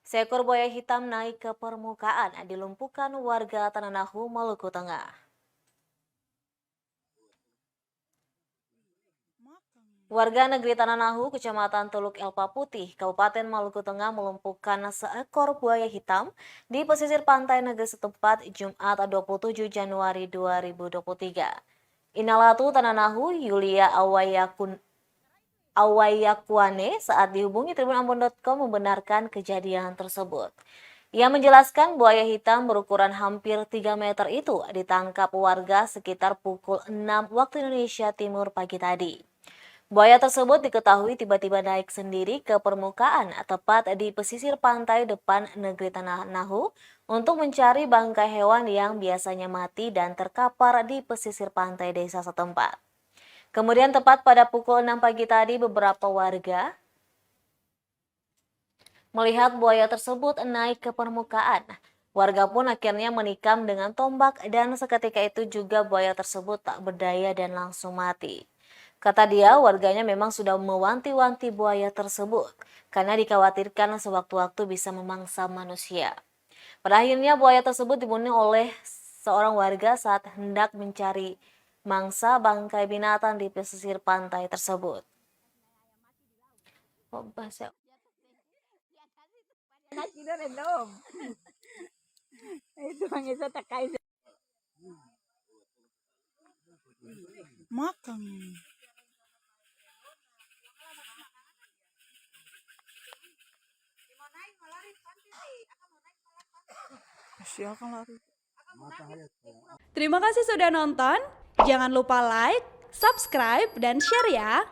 Seekor buaya hitam naik ke permukaan dilumpuhkan warga Tananahu, Maluku Tengah. Warga negeri Tananahu, Kecamatan Teluk Elpa Putih, Kabupaten Maluku Tengah melumpuhkan seekor buaya hitam di pesisir pantai negeri setempat Jumat 27 Januari 2023. Inalatu Tananahu, Yulia Awayakuane saat dihubungi tribunambon.com membenarkan kejadian tersebut. Ia menjelaskan buaya hitam berukuran hampir 3 meter itu ditangkap warga sekitar pukul 6 waktu Indonesia Timur pagi tadi. Buaya tersebut diketahui tiba-tiba naik sendiri ke permukaan tepat di pesisir pantai depan negeri Tananahu untuk mencari bangkai hewan yang biasanya mati dan terkapar di pesisir pantai desa setempat. Kemudian tepat pada pukul 6 pagi tadi beberapa warga melihat buaya tersebut naik ke permukaan. Warga pun akhirnya menikam dengan tombak dan seketika itu juga buaya tersebut tak berdaya dan langsung mati. Kata dia, warganya memang sudah mewanti-wanti buaya tersebut karena dikhawatirkan sewaktu-waktu bisa memangsa manusia. Pada akhirnya buaya tersebut dibunuh oleh seorang warga saat hendak mencari mangsa bangkai binatang di pesisir pantai tersebut. Makan. Silakan lari. Terima kasih sudah nonton. Jangan lupa like, subscribe, dan share ya.